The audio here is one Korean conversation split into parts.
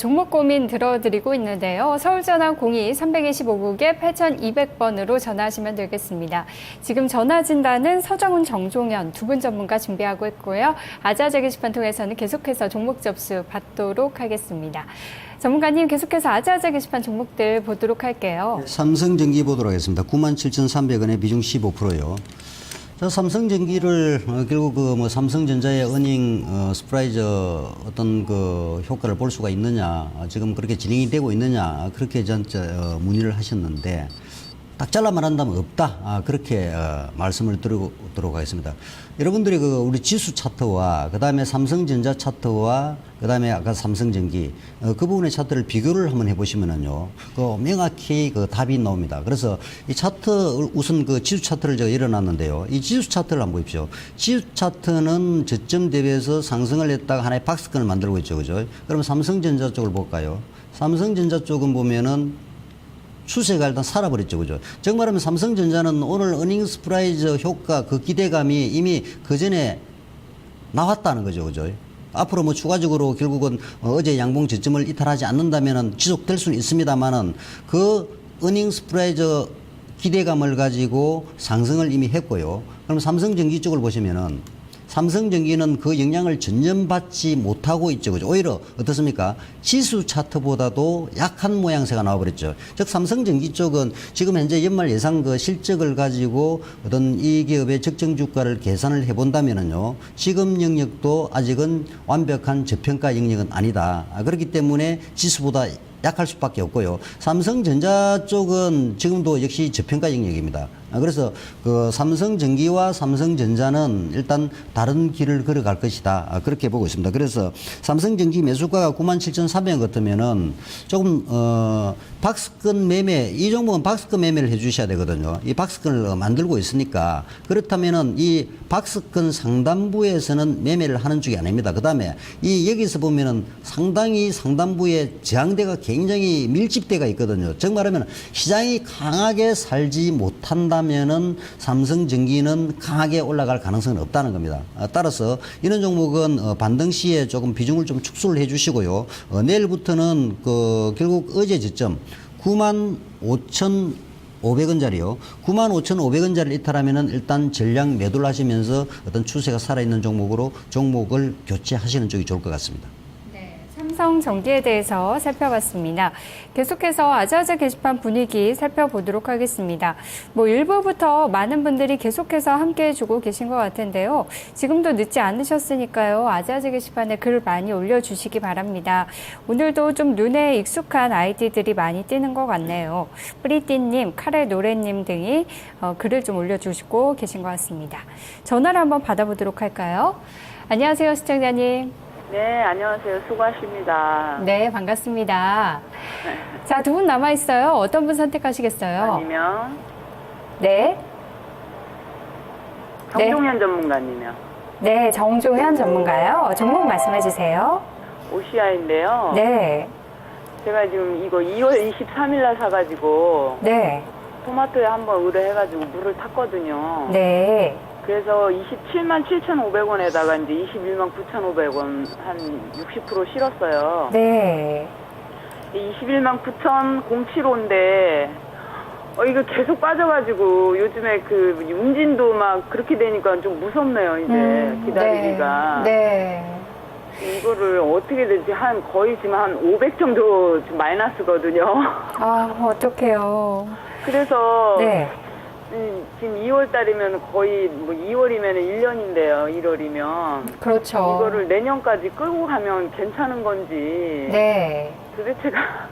종목 고민 들어드리고 있는데요. 서울전화 02-325국에 8200번으로 전화하시면 되겠습니다. 지금 전화 진단은 서정훈, 정종현 두 분 전문가 준비하고 있고요. 아자아자 게시판 통해서는 계속해서 종목 접수 받도록 하겠습니다. 전문가님 계속해서 아자아자 게시판 종목들 보도록 할게요. 삼성전기 보도록 하겠습니다. 97,300원에 비중 15%요. 삼성전기를 결국 삼성전자의 어닝 스프라이즈 어떤 효과를 볼 수가 있느냐, 지금 그렇게 진행이 되고 있느냐, 그렇게 문의를 하셨는데 딱 잘라 말한다면 없다, 그렇게 말씀을 드리도록 하겠습니다. 여러분들이 우리 지수 차트와 그 다음에 삼성전자 차트와 그 다음에 아까 삼성전기 그 부분의 차트를 비교를 한번 해보시면은요, 명확히 답이 나옵니다. 그래서 이 차트 우선 지수 차트를 제가 열어놨는데요. 이 지수 차트를 한번 보십시오. 지수 차트는 저점 대비해서 상승을 했다가 하나의 박스권을 만들고 있죠, 그죠? 그러면 삼성전자 쪽을 볼까요? 삼성전자 쪽은 보면은 추세가 일단 살아버렸죠, 그죠? 즉 말하면 삼성전자는 오늘 어닝 스프라이즈 효과 기대감이 이미 그 전에 나왔다는 거죠, 그죠? 앞으로 추가적으로 결국은 어제 양봉 저점을 이탈하지 않는다면은 지속될 수는 있습니다만은 어닝 스프라이즈 기대감을 가지고 상승을 이미 했고요. 그럼 삼성전기 쪽을 보시면은 삼성전기는 그 영향을 전념받지 못하고 있죠, 그죠? 오히려 어떻습니까? 지수 차트보다도 약한 모양새가 나와버렸죠. 즉 삼성전기 쪽은 지금 현재 연말 예상 실적을 가지고 어떤 이 기업의 적정 주가를 계산을 해본다면은요, 지금 영역도 아직은 완벽한 저평가 영역은 아니다. 그렇기 때문에 지수보다 약할 수밖에 없고요. 삼성전자 쪽은 지금도 역시 저평가 영역입니다. 그래서 삼성전기와 삼성전자는 일단 다른 길을 걸어갈 것이다, 그렇게 보고 있습니다. 그래서 삼성전기 매수가가 97,300원 같으면은 조금 박스권 매매, 이 종목은 박스권 매매를 해주셔야 되거든요. 이 박스권을 만들고 있으니까 그렇다면은 이 박스권 상단부에서는 매매를 하는 쪽이 아닙니다. 그 다음에 여기서 보면은 상당히 상단부에 저항대가 굉장히 밀집대가 있거든요. 즉 말하면 시장이 강하게 살지 못한다면은 삼성전기는 강하게 올라갈 가능성은 없다는 겁니다. 따라서 이런 종목은 반등 시에 조금 비중을 좀 축소를 해 주시고요. 내일부터는 결국 어제 저점 95,500원짜리요. 95,500원짜리를 이탈하면은 일단 전량 매도를 하시면서 어떤 추세가 살아있는 종목을 교체하시는 쪽이 좋을 것 같습니다. 삼성전기에 대해서 살펴봤습니다. 계속해서 아자아자 게시판 분위기 살펴보도록 하겠습니다. 일부부터 많은 분들이 계속해서 함께 해주고 계신 것 같은데요. 지금도 늦지 않으셨으니까요. 아자아자 게시판에 글 많이 올려주시기 바랍니다. 오늘도 좀 눈에 익숙한 아이디들이 많이 뜨는 것 같네요. 프리띠님, 카레 노래님 등이 글을 좀 올려주시고 계신 것 같습니다. 전화를 한번 받아보도록 할까요? 안녕하세요, 시청자님. 네, 안녕하세요. 수고하십니다. 네, 반갑습니다. 자, 두 분 남아있어요. 어떤 분 선택하시겠어요? 아니면 네. 정종현 전문가님이요. 네, 정종현 전문가요. 종목 말씀해 주세요. OCI인데요. 네. 제가 지금 이거 2월 23일 날 사가지고 네. 토마토에 한번 의뢰해가지고 물을 탔거든요. 네. 그래서 27만 7,500원에다가 이제 21만 9,500원 한 60% 실었어요. 네. 21만 9,075인데 이거 계속 빠져가지고 요즘에 운진도 막 그렇게 되니까 좀 무섭네요, 이제 기다리기가. 네. 이거를 어떻게 될지 거의 지금 한 500 정도 좀 마이너스거든요. 아, 어떡해요. 그래서 네. 지금 2월 달이면 거의 2월이면 1년인데요, 1월이면. 그렇죠. 이거를 내년까지 끌고 가면 괜찮은 건지. 네. 도대체가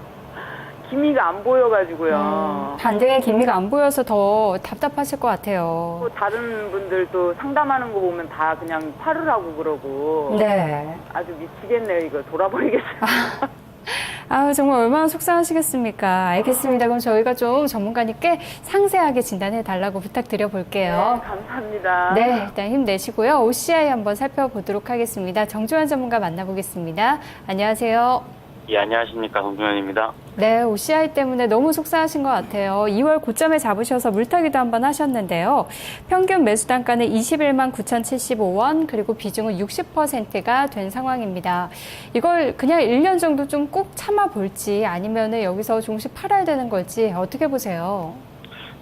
기미가 안 보여가지고요. 반등의 기미가 안 보여서 더 답답하실 것 같아요. 또 다른 분들도 상담하는 거 보면 다 그냥 팔으라고 그러고. 네. 아주 미치겠네요, 이거. 돌아버리겠어요. 정말 얼마나 속상하시겠습니까? 알겠습니다. 그럼 저희가 좀 전문가님께 상세하게 진단해 달라고 부탁드려 볼게요. 네, 감사합니다. 네, 일단 힘내시고요. OCI 한번 살펴보도록 하겠습니다. 정종현 전문가 만나보겠습니다. 안녕하세요. 예, 안녕하십니까. 정종현입니다. 네, OCI 때문에 너무 속상하신 것 같아요. 2월 고점에 잡으셔서 물타기도 한번 하셨는데요. 평균 매수 단가는 21만 9,075원, 그리고 비중은 60%가 된 상황입니다. 이걸 그냥 1년 정도 좀 꾹 참아 볼지 아니면 여기서 조금씩 팔아야 되는 걸지 어떻게 보세요?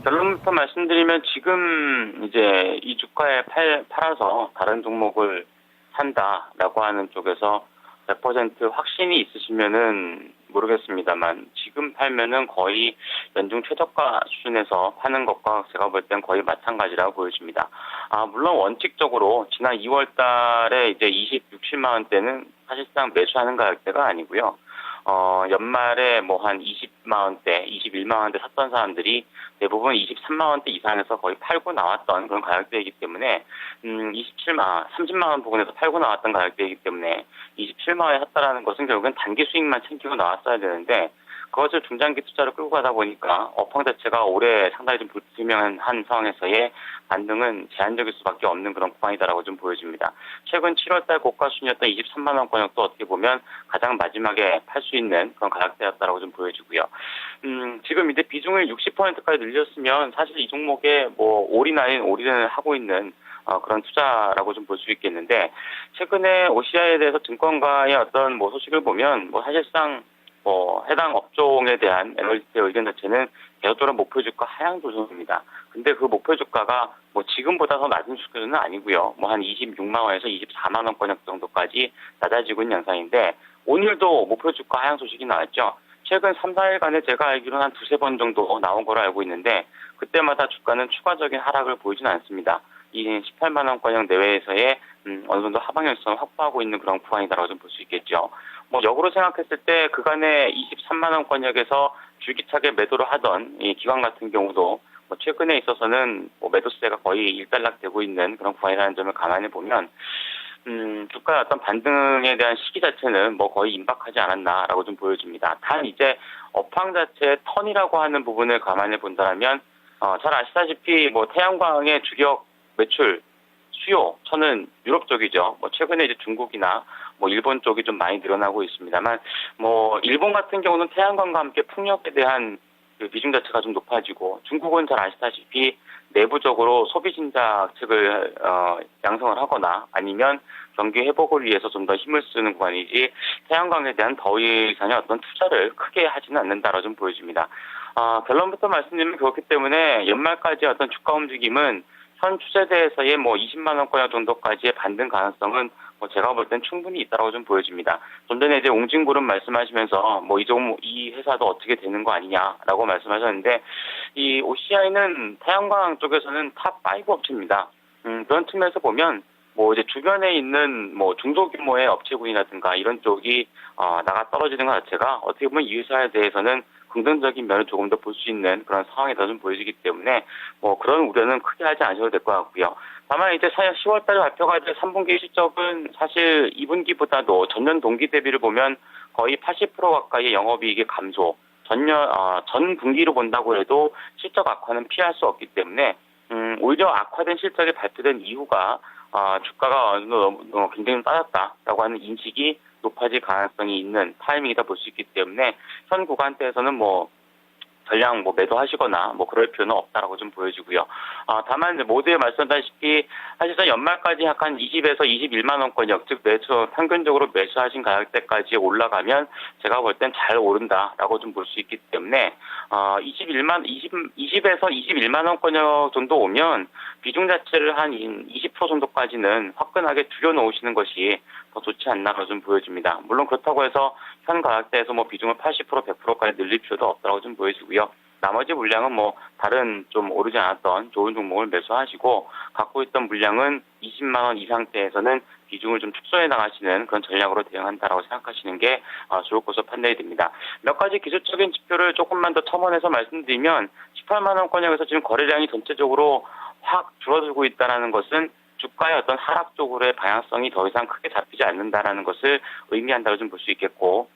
결론부터 말씀드리면 지금 이제 이 주가에 팔아서 다른 종목을 산다라고 하는 쪽에서 100% 확신이 있으시면은 모르겠습니다만 지금 팔면은 거의 연중 최저가 수준에서 파는 것과 제가 볼 땐 거의 마찬가지라고 보여집니다. 물론 원칙적으로 지난 2월 달에 이제 67만 원대는 사실상 매수하는 가격대가 아니고요. 연말에 뭐 한 20만 원대, 21만 원대 샀던 사람들이 대부분 23만 원대 이상에서 거의 팔고 나왔던 그런 가격대이기 때문에 30만 원 부근에서 팔고 나왔던 가격대이기 때문에 27만 원에 샀다라는 것은 결국엔 단기 수익만 챙기고 나왔어야 되는데 그것을 중장기 투자로 끌고 가다 보니까 업황 자체가 올해 상당히 좀 불투명한 상황에서의 반등은 제한적일 수밖에 없는 그런 구간이다라고 좀 보여집니다. 최근 7월달 고가 순이었던 23만 원권역도 어떻게 보면 가장 마지막에 팔 수 있는 그런 가격대였다라고 좀 보여지고요. 지금 이제 비중을 60%까지 늘렸으면 사실 이 종목에 뭐 올인을 하고 있는 그런 투자라고 좀 볼 수 있겠는데 최근에 OCI에 대해서 증권가의 어떤 뭐 소식을 보면 뭐 사실상 해당 업종에 대한 애널리스트의 의견 자체는 계속적으로 목표 주가 하향 조정입니다. 근데 그 목표 주가가 뭐 지금보다 더 낮은 수준은 아니고요. 뭐 한 26만 원에서 24만 원권 정도까지 낮아지고 있는 양상인데 오늘도 목표 주가 하향 소식이 나왔죠. 최근 3, 4일간에 제가 알기로는 한 두세 번 정도 나온 거로 알고 있는데 그때마다 주가는 추가적인 하락을 보이지는 않습니다. 이 18만 원권역 내외에서의 어느 정도 하방일성을 확보하고 있는 그런 구간이다라고 좀 볼 수 있겠죠. 뭐 역으로 생각했을 때 그간에 23만 원권역에서 줄기차게 매도를 하던 이 기관 같은 경우도 뭐 최근에 있어서는 뭐 매도세가 거의 일단락되고 있는 그런 구간이라는 점을 감안해 보면 주가의 어떤 반등에 대한 시기 자체는 뭐 거의 임박하지 않았나라고 좀 보여집니다. 단 이제 업황 자체의 턴이라고 하는 부분을 감안해 본다면 잘 아시다시피 뭐 태양광의 주력 매출 수요, 저는 유럽 쪽이죠. 뭐 최근에 이제 중국이나 뭐 일본 쪽이 좀 많이 늘어나고 있습니다만, 뭐 일본 같은 경우는 태양광과 함께 풍력에 대한 그 비중 자체가 좀 높아지고, 중국은 잘 아시다시피 내부적으로 소비 진작 측을 양성을 하거나 아니면 경기 회복을 위해서 좀 더 힘을 쓰는 구간이지 태양광에 대한 더 이상의 어떤 투자를 크게 하지는 않는다라고 좀 보여집니다. 결론부터 말씀드리면 그렇기 때문에 연말까지 어떤 주가 움직임은 현 추세대에서의 뭐 20만 원권 정도까지의 반등 가능성은 뭐 제가 볼 땐 충분히 있다고 좀 보여집니다. 좀 전에 이제 옹진그룹 말씀하시면서 뭐 이 회사도 어떻게 되는 거 아니냐라고 말씀하셨는데 이 OCI는 태양광 쪽에서는 탑 5 업체입니다. 그런 측면에서 보면 뭐 이제 주변에 있는 뭐 중소규모의 업체군이라든가 이런 쪽이 나가 떨어지는 것 자체가 어떻게 보면 이 회사에 대해서는 긍정적인 면을 조금 더 볼 수 있는 그런 상황이 더 좀 보여지기 때문에 뭐 그런 우려는 크게 하지 않으셔도 될 것 같고요. 다만 이제 10월 달에 발표가 될 3분기 실적은 사실 2분기보다도 전년 동기 대비를 보면 거의 80% 가까이의 영업이익의 감소, 전 분기로 본다고 해도 실적 악화는 피할 수 없기 때문에 오히려 악화된 실적이 발표된 이후가 주가가 굉장히 따랐다라고 하는 인식이 높아질 가능성이 있는 타이밍이다 볼 수 있기 때문에 현 구간대에서는 뭐 전량 뭐 매도하시거나 뭐 그럴 필요는 없다라고 좀 보여지고요. 다만 이제 모두에 말씀드렸다시피 사실상 연말까지 약 한 20에서 21만 원권역, 즉 평균적으로 매수하신 가격대까지 올라가면 제가 볼 땐 잘 오른다라고 좀 볼 수 있기 때문에 20에서 21만 원권역 정도 오면 비중 자체를 한 20% 정도까지는 화끈하게 줄여놓으시는 것이 더 좋지 않나라고 좀 보여집니다. 물론 그렇다고 해서 현 가격대에서 뭐 비중을 80%, 100%까지 늘릴 필요도 없다고 좀 보여지고요. 나머지 물량은 뭐 다른 좀 오르지 않았던 좋은 종목을 매수하시고 갖고 있던 물량은 20만 원 이상대에서는 비중을 좀 축소해 나가시는 그런 전략으로 대응한다라고 생각하시는 게 좋을 것으로 판단이 됩니다. 몇 가지 기술적인 지표를 조금만 더 첨언해서 말씀드리면 18만 원권역에서 지금 거래량이 전체적으로 확 줄어들고 있다는 것은 주가의 어떤 하락 쪽으로의 방향성이 더 이상 크게 잡히지 않는다라는 것을 의미한다고 좀 볼 수 있겠고,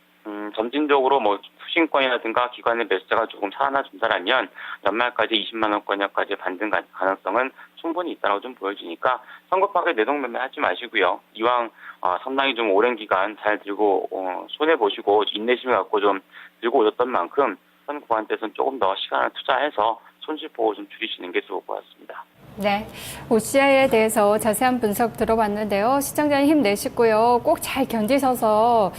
점진적으로 뭐 투신권이라든가 기관의 매수자가 조금 살아나준다라면 연말까지 20만 원권까지 반등 가능성은 충분히 있다고 좀 보여지니까 성급하게 내동매매하지 마시고요. 이왕 상당히 좀 오랜 기간 잘 들고 손해 보시고 인내심을 갖고 좀 들고 오셨던 만큼 현 구간대에서는 조금 더 시간을 투자해서 손실 보호 좀 줄이시는 게 좋을 것 같습니다. 네, OCI에 대해서 자세한 분석 들어봤는데요. 시청자님 힘내시고요. 꼭 잘 견디셔서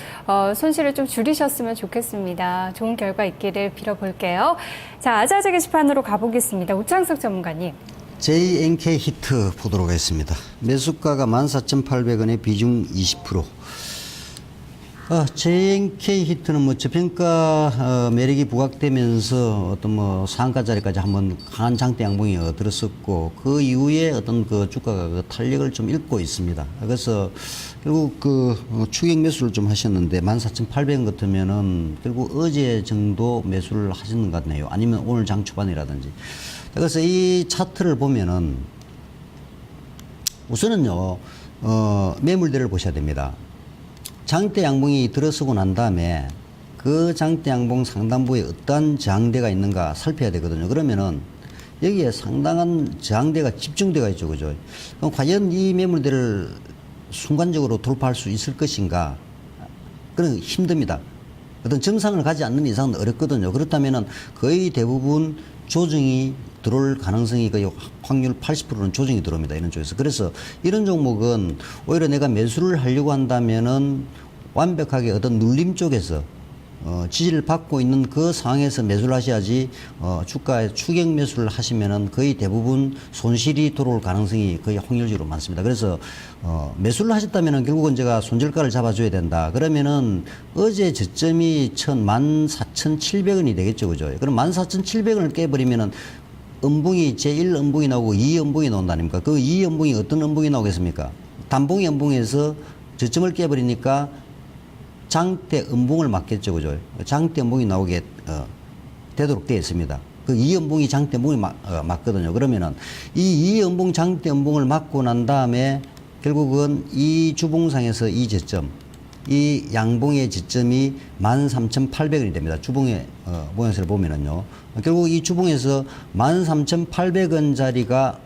손실을 좀 줄이셨으면 좋겠습니다. 좋은 결과 있기를 빌어볼게요. 자, 아자아자 게시판으로 가보겠습니다. 우창석 전문가님. JNK 히트 보도록 하겠습니다. 매수가가 14,800원에 비중 20%. JNK 히트는 뭐 저평가 매력이 부각되면서 어떤 뭐 상가 자리까지 한번 강한 장대 양봉이 들었었고 그 이후에 어떤 그 주가가 그 탄력을 좀 잃고 있습니다. 그래서 결국 그 추격 매수를 좀 하셨는데 14,800원 같으면은 결국 어제 정도 매수를 하시는 것 같네요. 아니면 오늘 장 초반이라든지. 그래서 이 차트를 보면은 우선은요 매물대를 보셔야 됩니다. 장대 양봉이 들어서고 난 다음에 그 장대 양봉 상단부에 어떠한 저항대가 있는가 살펴야 되거든요. 그러면은 여기에 상당한 저항대가 집중되어 있죠. 그죠? 그럼 과연 이 매물대를 순간적으로 돌파할 수 있을 것인가? 그건 힘듭니다. 어떤 정상을 가지 않는 이상은 어렵거든요. 그렇다면은 거의 대부분 조정이 들어올 가능성이 거의 확률 80%는 조정이 들어옵니다. 이런 쪽에서. 그래서 이런 종목은 오히려 내가 매수를 하려고 한다면은 완벽하게 어떤 눌림 쪽에서 지지를 받고 있는 그 상황에서 매수를 하셔야지 주가에 추격 매수를 하시면은 거의 대부분 손실이 들어올 가능성이 거의 확률적으로 많습니다. 그래서 매수를 하셨다면은 결국은 제가 손절가를 잡아줘야 된다. 그러면은 어제 저점이 14,700원이 되겠죠. 그죠? 그럼 14,700원을 깨버리면은 음봉이 제1 음봉이 나오고 2 음봉이 나온다 아닙니까? 그 2 음봉이 어떤 음봉이 나오겠습니까? 단봉이 음봉에서 저점을 깨버리니까 장대 음봉을 맞겠죠. 그죠? 장대 음봉이 나오게 되도록 되어 있습니다. 그 2 음봉이 장대 음봉이 맞거든요. 그러면은 이 2 음봉 장대 음봉을 맞고 난 다음에 결국은 이 주봉상에서 이 저점 이 양봉의 지점이 13,800원이 됩니다. 주봉의 모양새를 보면은요. 결국 이 주봉에서 13,800원짜리가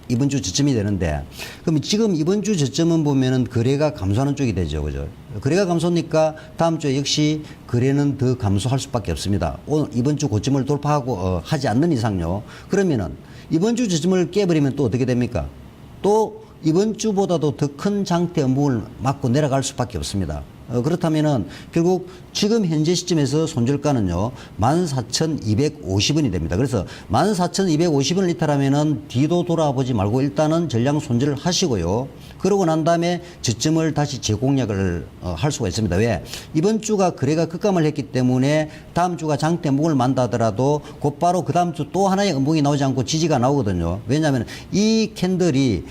이번 주 저점이 되는데, 그럼 지금 이번 주 저점은 보면은 거래가 감소하는 쪽이 되죠. 그죠? 거래가 감소하니까 다음 주에 역시 거래는 더 감소할 수밖에 없습니다. 오늘 이번 주 고점을 돌파하고 하지 않는 이상요. 그러면은 이번 주 저점을 깨버리면 또 어떻게 됩니까? 또 이번 주보다도 더 큰 장대 음봉을 맞고 내려갈 수밖에 없습니다. 그렇다면은 결국 지금 현재 시점에서 손절가는요 14,250원이 됩니다. 그래서 14,250원을 이탈하면은 뒤도 돌아보지 말고 일단은 전량 손절을 하시고요. 그러고 난 다음에 저점을 다시 재공략을 할 수가 있습니다. 왜? 이번 주가 거래가 급감을 했기 때문에 다음 주가 장대 음봉을 만다 하더라도 곧바로 그 다음 주 또 하나의 음봉이 나오지 않고 지지가 나오거든요. 왜냐하면 이 캔들이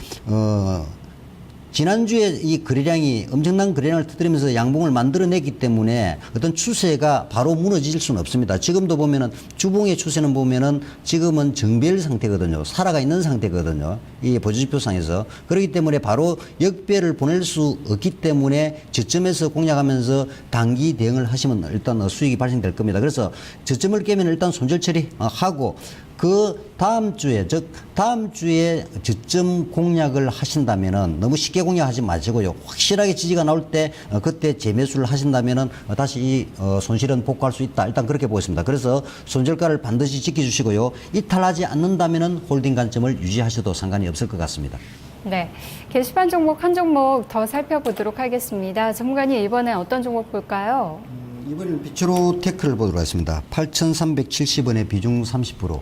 지난주에 이 거래량이 엄청난 거래량을 터뜨리면서 양봉을 만들어냈기 때문에 어떤 추세가 바로 무너질 수는 없습니다. 지금도 보면은 주봉의 추세는 보면은 지금은 정배열 상태거든요. 살아가 있는 상태거든요. 이 보조지표상에서. 그렇기 때문에 바로 역배를 보낼 수 없기 때문에 저점에서 공략하면서 단기 대응을 하시면 일단 수익이 발생될 겁니다. 그래서 저점을 깨면 일단 손절 처리하고 그 다음 주에, 즉 다음 주에 저점 공략을 하신다면은 너무 쉽게 공략하지 마시고요. 확실하게 지지가 나올 때 그때 재매수를 하신다면은 다시 이 손실은 복구할 수 있다. 일단 그렇게 보겠습니다. 그래서 손절가를 반드시 지켜주시고요. 이탈하지 않는다면은 홀딩 관점을 유지하셔도 상관이 없을 것 같습니다. 네, 게시판 종목 한 종목 더 살펴보도록 하겠습니다. 전문가님 이번엔 어떤 종목 볼까요? 이번에는 비추로 테크를 보도록 하겠습니다. 8,370원에 비중 30%.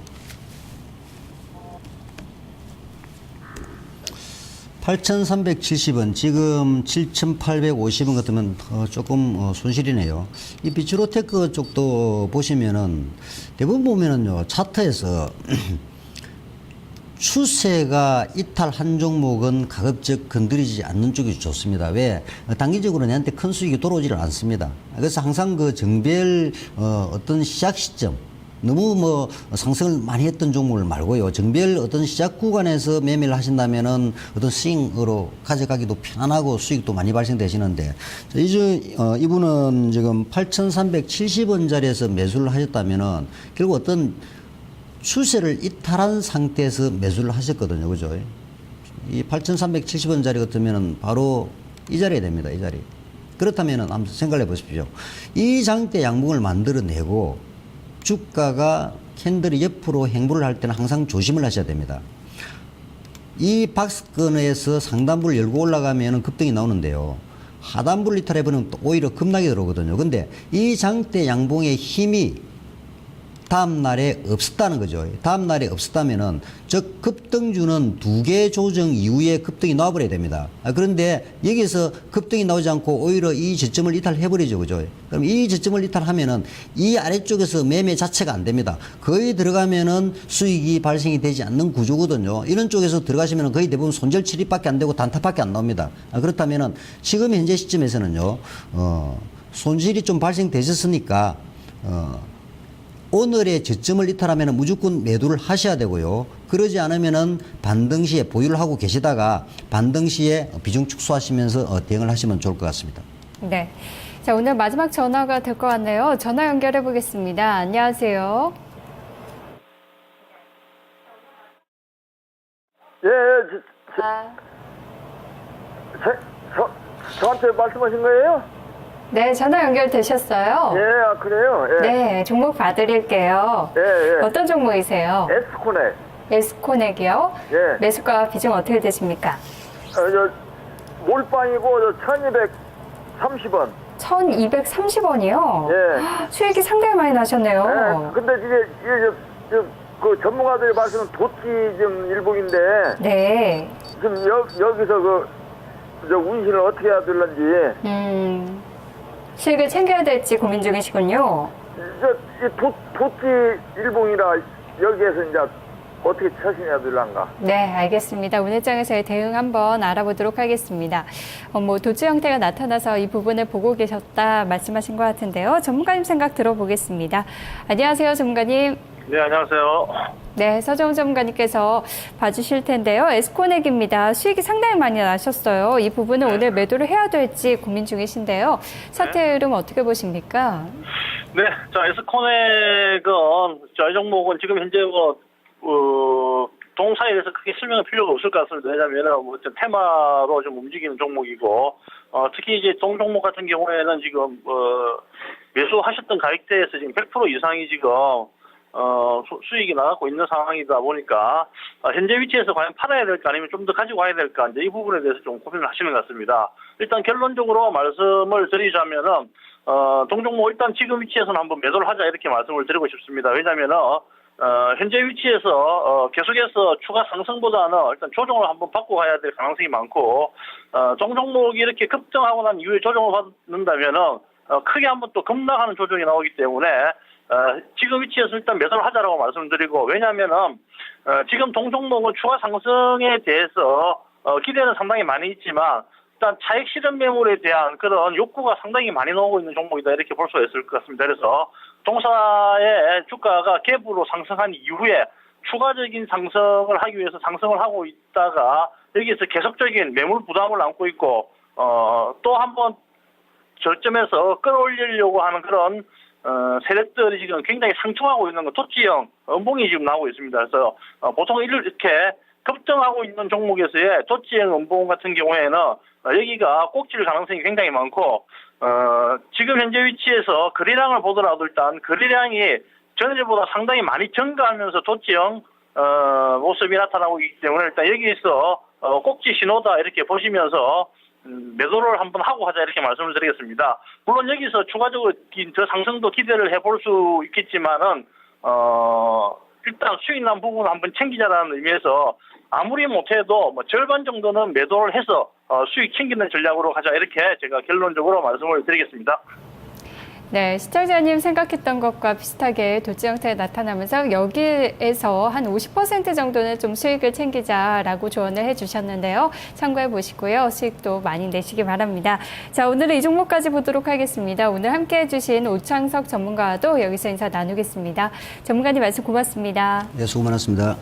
8,370원, 지금 7,850원 같으면 조금 손실이네요. 이 비추로테크 쪽도 보시면은 대부분 보면은요, 차트에서 추세가 이탈한 종목은 가급적 건드리지 않는 쪽이 좋습니다. 왜? 단기적으로 내한테 큰 수익이 돌아오지를 않습니다. 그래서 항상 그 정배열 어떤 시작 시점, 너무 뭐 상승을 많이 했던 종목을 말고요. 정별 어떤 시작 구간에서 매매를 하신다면은 어떤 스윙으로 가져가기도 편안하고 수익도 많이 발생되시는데 이분은 지금 8,370원짜리에서 매수를 하셨다면은 결국 어떤 추세를 이탈한 상태에서 매수를 하셨거든요. 그죠? 이 8,370원짜리 같으면은 바로 이 자리에 됩니다. 이 자리. 그렇다면은 한번 생각해 보십시오. 이 장대 양봉을 만들어내고 주가가 캔들이 옆으로 행보를 할 때는 항상 조심을 하셔야 됩니다. 이 박스권에서 상단부를 열고 올라가면 급등이 나오는데요. 하단부를 이탈해버리면 또 오히려 급락이 들어오거든요. 근데 이 장대 양봉의 힘이 다음 날에 없었다는 거죠. 다음 날에 없었다면은 즉 급등주는 2개 조정 이후에 급등이 나와버려야 됩니다. 그런데 여기서 급등이 나오지 않고 오히려 이 저점을 이탈해버리죠. 그죠? 그럼 이 저점을 이탈하면은 이 아래쪽에서 매매 자체가 안 됩니다. 거의 들어가면은 수익이 발생이 되지 않는 구조거든요. 이런 쪽에서 들어가시면은 거의 대부분 손절 출입밖에 안 되고 단타밖에 안 나옵니다. 그렇다면은 지금 현재 시점에서는요, 손실이 좀 발생되셨으니까, 오늘의 저점을 이탈하면 무조건 매도를 하셔야 되고요. 그러지 않으면은 반등 시에 보유를 하고 계시다가 반등 시에 비중 축소하시면서 대응을 하시면 좋을 것 같습니다. 네. 자, 오늘 마지막 전화가 될 것 같네요. 전화 연결해 보겠습니다. 안녕하세요. 예, 저한테 말씀하신 거예요? 네, 전화 연결되셨어요? 예, 그래요? 예. 네, 종목 봐드릴게요. 예, 예. 어떤 종목이세요? 에스코넥. 에스코넥이요? 예. 매수가 비중 어떻게 되십니까? 몰빵이고, 1230원. 1230원이요? 예. 수익이 상당히 많이 나셨네요. 예. 근데 그 전문가들이 말씀은 도치 좀 일봉인데, 네. 지금 여기서 운신을 어떻게 해야 될런지. 수익을 챙겨야 될지 고민 중이시군요. 도치 일봉이라 여기에서 이제 어떻게 처신해야 될란가? 네, 알겠습니다. 오늘 장에서의 대응 한번 알아보도록 하겠습니다. 도치 형태가 나타나서 이 부분을 보고 계셨다 말씀하신 것 같은데요. 전문가님 생각 들어보겠습니다. 안녕하세요, 전문가님. 네, 안녕하세요. 네, 서정훈 전문가님께서 봐주실 텐데요. 에스코넥입니다. 수익이 상당히 많이 나셨어요. 이 부분은 네. 오늘 매도를 해야 될지 고민 중이신데요. 사태 흐름 어떻게 보십니까? 네, 자, 에스코넥은, 이 종목은 지금 현재 동사에 대해서 크게 설명할 필요가 없을 것 같습니다. 왜냐면은, 테마로 좀 움직이는 종목이고, 특히 이제 동종목 같은 경우에는 지금, 매수하셨던 가격대에서 지금 100% 이상이 지금, 수익이 나가고 있는 상황이다 보니까 현재 위치에서 과연 팔아야 될까 아니면 좀 더 가지고 와야 될까 이제 이 부분에 대해서 좀 고민을 하시는 것 같습니다. 일단 결론적으로 말씀을 드리자면은 동종목 일단 지금 위치에서는 한번 매도를 하자 이렇게 말씀을 드리고 싶습니다. 왜냐면은 현재 위치에서 계속해서 추가 상승보다는 일단 조정을 한번 받고 가야 될 가능성이 많고 동종목이 이렇게 급등하고 난 이후에 조정을 받는다면은 크게 한번 또 급락하는 조정이 나오기 때문에 지금 위치에서 일단 매도를 하자라고 말씀드리고, 왜냐면은, 지금 동종목은 추가 상승에 대해서, 기대는 상당히 많이 있지만, 일단 차익 실현 매물에 대한 그런 욕구가 상당히 많이 나오고 있는 종목이다, 이렇게 볼 수가 있을 것 같습니다. 그래서, 동사의 주가가 갭으로 상승한 이후에 추가적인 상승을 하기 위해서 상승을 하고 있다가, 여기에서 계속적인 매물 부담을 안고 있고, 또 한번 저점에서 끌어올리려고 하는 그런, 세력들이 지금 굉장히 상충하고 있는 건 토치형 음봉이 지금 나오고 있습니다. 그래서 보통 이렇게 급등하고 있는 종목에서의 토치형 음봉 같은 경우에는 여기가 꼭질 가능성이 굉장히 많고 지금 현재 위치에서 거래량을 보더라도 일단 거래량이 전일보다 상당히 많이 증가하면서 토치형 모습이 나타나고 있기 때문에 일단 여기서 꼭지 신호다 이렇게 보시면서 매도를 한번 하고 하자 이렇게 말씀을 드리겠습니다. 물론 여기서 추가적으로 더 상승도 기대를 해볼 수 있겠지만은 일단 수익 난 부분을 한번 챙기자라는 의미에서 아무리 못해도 절반 정도는 매도를 해서 수익 챙기는 전략으로 가자 이렇게 제가 결론적으로 말씀을 드리겠습니다. 네, 시청자님 생각했던 것과 비슷하게 도치 형태가 나타나면서 여기에서 한 50% 정도는 좀 수익을 챙기자라고 조언을 해주셨는데요. 참고해 보시고요. 수익도 많이 내시기 바랍니다. 자, 오늘은 이 종목까지 보도록 하겠습니다. 오늘 함께해 주신 오창석 전문가와도 여기서 인사 나누겠습니다. 전문가님 말씀 고맙습니다. 네, 수고 많았습니다.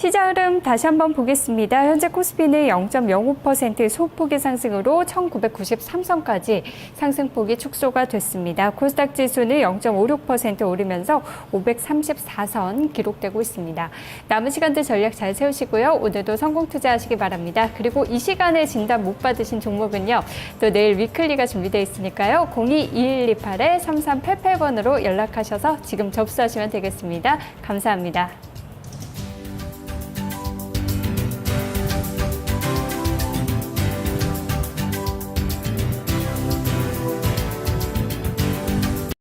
시장 흐름 다시 한번 보겠습니다. 현재 코스피는 0.05% 소폭의 상승으로 1993선까지 상승폭이 축소가 됐습니다. 코스닥 지수는 0.56% 오르면서 534선 기록되고 있습니다. 남은 시간들 전략 잘 세우시고요. 오늘도 성공 투자하시기 바랍니다. 그리고 이 시간에 진단 못 받으신 종목은요. 또 내일 위클리가 준비되어 있으니까요. 02-2128-3388번으로 연락하셔서 지금 접수하시면 되겠습니다. 감사합니다.